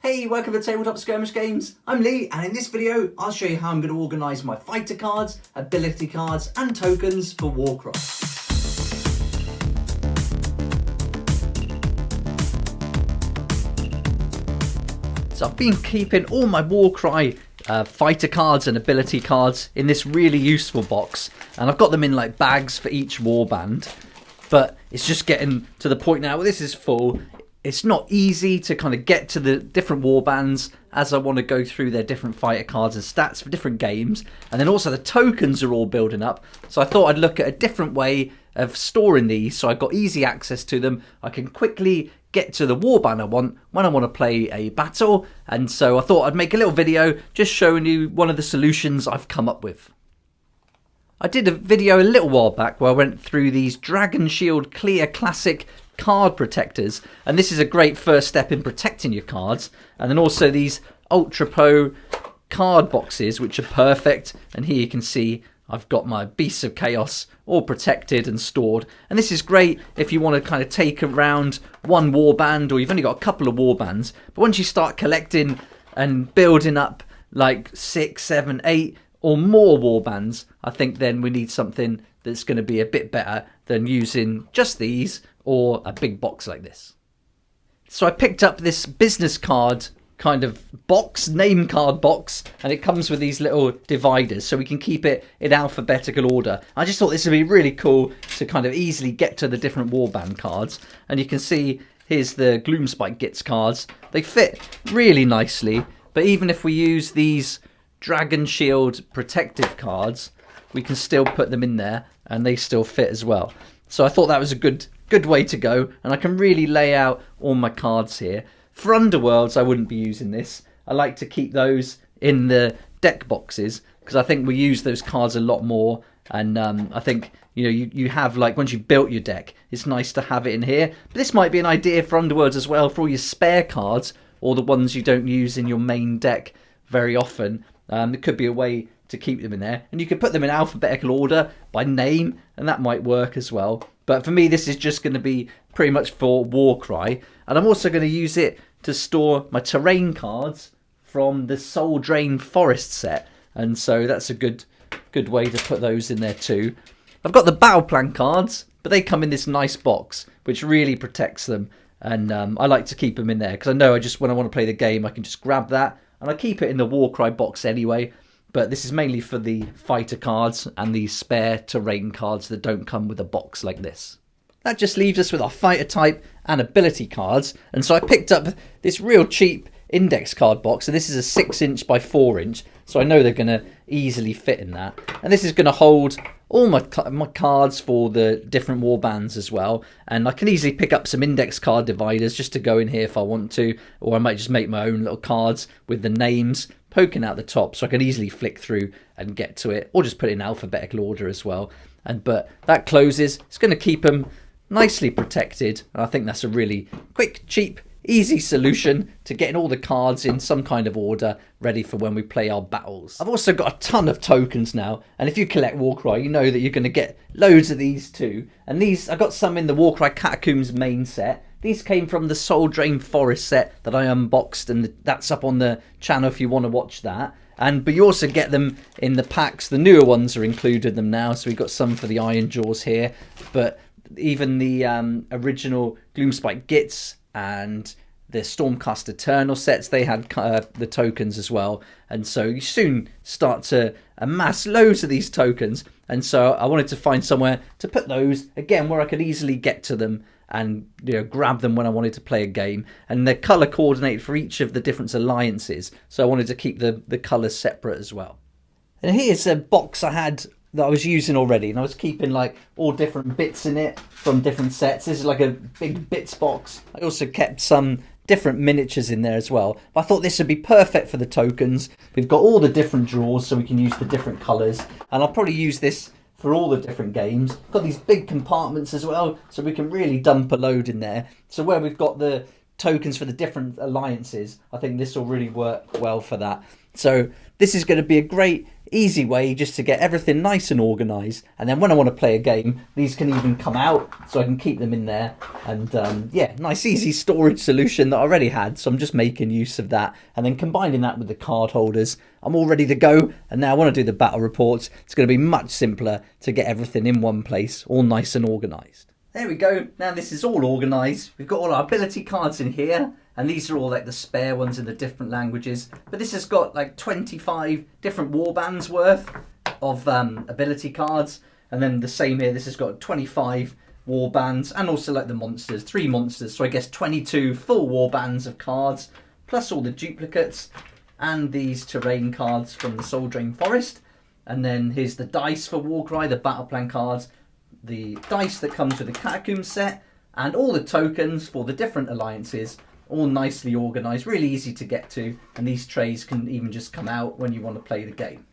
Hey, welcome to Tabletop Skirmish Games. I'm Lee, and in this video, I'll show you how I'm going to organise my fighter cards, ability cards, and tokens for Warcry. So I've been keeping all my Warcry fighter cards and ability cards in this really useful box, and I've got them in like bags for each warband. But it's just getting to the point now where this is full. It's not easy to kind of get to the different warbands as I want to go through their different fighter cards and stats for different games. And then also the tokens are all building up. So I thought I'd look at a different way of storing these so I've got easy access to them. I can quickly get to the warband I want when I want to play a battle. And so I thought I'd make a little video just showing you one of the solutions I've come up with. I did a video a little while back where I went through these Dragon Shield Clear Classic card protectors, and this is a great first step in protecting your cards. And then also these Ultra Pro card boxes, which are perfect. And here you can see I've got my Beasts of Chaos all protected and stored. And this is great if you want to kind of take around one warband, or you've only got a couple of warbands. But once you start collecting and building up like 6, 7, 8 or more warbands, I think then we need something that's going to be a bit better than using just these or a big box like this. So I picked up this business card kind of box, name card box, and it comes with these little dividers so we can keep it in alphabetical order. I just thought this would be really cool to kind of easily get to the different warband cards. And you can see here's the Gloomspike Gits cards. They fit really nicely, but even if we use these Dragon Shield protective cards, we can still put them in there and they still fit as well. So I thought that was a good way to go, and I can really lay out all my cards here. For Underworlds, I wouldn't be using this. I like to keep those in the deck boxes because I think we use those cards a lot more. And I think you have, like, once you've built your deck, it's nice to have it in here. But this might be an idea for Underworlds as well, for all your spare cards or the ones you don't use in your main deck very often. It could be a way to keep them in there, and you could put them in alphabetical order by name, and that might work as well. But for me, this is just going to be pretty much for Warcry, and I'm also going to use it to store my terrain cards from the Soul Drain Forest set, and so that's a good way to put those in there too. I've got the battle plan cards, but they come in this nice box which really protects them, and I like to keep them in there because I know when I want to play the game, I can just grab that, and I keep it in the Warcry box anyway. But this is mainly for the fighter cards and the spare terrain cards that don't come with a box like this. That just leaves us with our fighter type and ability cards. And so I picked up this real cheap index card box. So this is a 6" by 4". So I know they're going to easily fit in that. And this is going to hold all my cards for the different warbands as well. And I can easily pick up some index card dividers just to go in here if I want to. Or I might just make my own little cards with the names poking out the top, so I can easily flick through and get to it, or just put it in alphabetical order as well. But that closes. It's going to keep them nicely protected, and I think that's a really quick, cheap, easy solution to getting all the cards in some kind of order ready for when we play our battles. I've also got a ton of tokens now, and if you collect Warcry, you know that you're going to get loads of these too. And these, I got some in the Warcry Catacombs main set. These came from the Soul Drain Forest set that I unboxed, and that's up on the channel if you want to watch that. But you also get them in the packs. The newer ones are included them now, so we've got some for the Iron Jaws here. But even the original Gloomspike Gits and the Stormcast Eternal sets, they had the tokens as well. And so you soon start to amass loads of these tokens. And so I wanted to find somewhere to put those, again, where I could easily get to them and grab them when I wanted to play a game. And they're colour coordinated for each of the different alliances, so I wanted to keep the colours separate as well. And here's a box I had that I was using already, and I was keeping like all different bits in it from different sets. This is like a big bits box. I also kept some different miniatures in there as well, but I thought this would be perfect for the tokens. We've got all the different drawers so we can use the different colours, and I'll probably use this for all the different games. Got these big compartments as well, so we can really dump a load in there. So where we've got the tokens for the different alliances, I think this will really work well for that. So this is going to be a great Easy way just to get everything nice and organised, and then when I want to play a game, these can even come out so I can keep them in there. And yeah, nice easy storage solution that I already had, so I'm just making use of that and then combining that with the card holders. I'm all ready to go, and now I want to do the battle reports. It's going to be much simpler to get everything in one place, all nice and organised. There we go. Now this is all organised. We've got all our ability cards in here, and these are all like the spare ones in the different languages. But this has got like 25 different warbands worth of ability cards. And then the same here, this has got 25 warbands and also like the monsters, 3 monsters. So I guess 22 full warbands of cards, plus all the duplicates and these terrain cards from the Soul Drain Forest. And then here's the dice for Warcry, the battle plan cards, the dice that comes with the Catacomb set, and all the tokens for the different alliances, all nicely organised, really easy to get to, and these trays can even just come out when you want to play the game.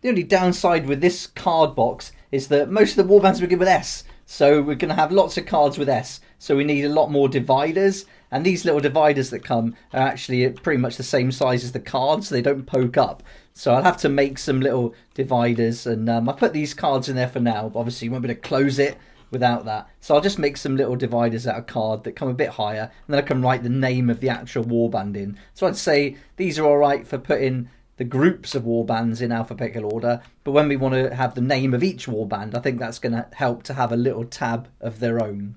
The only downside with this card box is that most of the warbands begin with S, so we're going to have lots of cards with S, so we need a lot more dividers, and these little dividers that come are actually pretty much the same size as the cards, so they don't poke up. So I'll have to make some little dividers, and I put these cards in there for now, but obviously you won't be able to close it without that. So I'll just make some little dividers out of card that come a bit higher, and then I can write the name of the actual warband in. So I'd say these are alright for putting the groups of warbands in alphabetical order, but when we want to have the name of each warband, I think that's going to help to have a little tab of their own.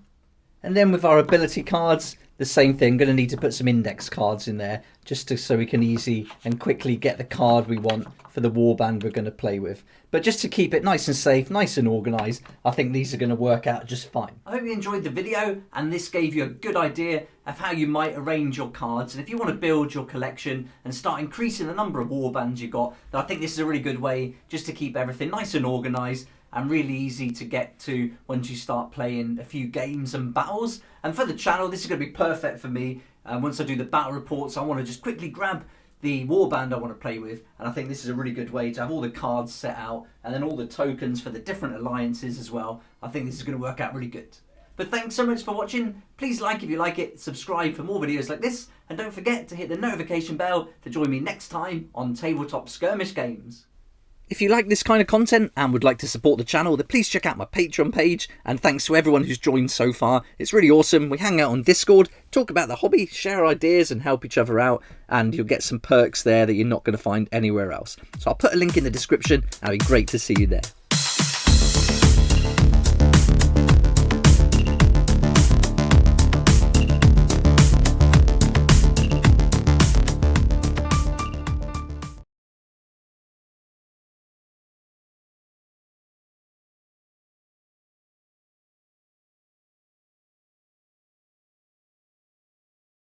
And then with our ability cards, the same thing, going to need to put some index cards in there just so we can easy and quickly get the card we want for the warband we're going to play with. But just to keep it nice and safe, nice and organised, I think these are going to work out just fine. I hope you enjoyed the video and this gave you a good idea of how you might arrange your cards. And if you want to build your collection and start increasing the number of warbands you got, then I think this is a really good way just to keep everything nice and organised and really easy to get to once you start playing a few games and battles. And for the channel, this is going to be perfect for me. Once I do the battle reports, I want to just quickly grab the warband I want to play with, and I think this is a really good way to have all the cards set out and then all the tokens for the different alliances as well. I think this is going to work out really good. But thanks so much for watching. Please like if you like it, subscribe for more videos like this, and don't forget to hit the notification bell to join me next time on Tabletop Skirmish Games. If you like this kind of content and would like to support the channel, then please check out my Patreon page, and thanks to everyone who's joined so far. It's really awesome. We hang out on Discord, talk about the hobby, share ideas and help each other out, and you'll get some perks there that you're not going to find anywhere else. So I'll put a link in the description, and it'd be great to see you there.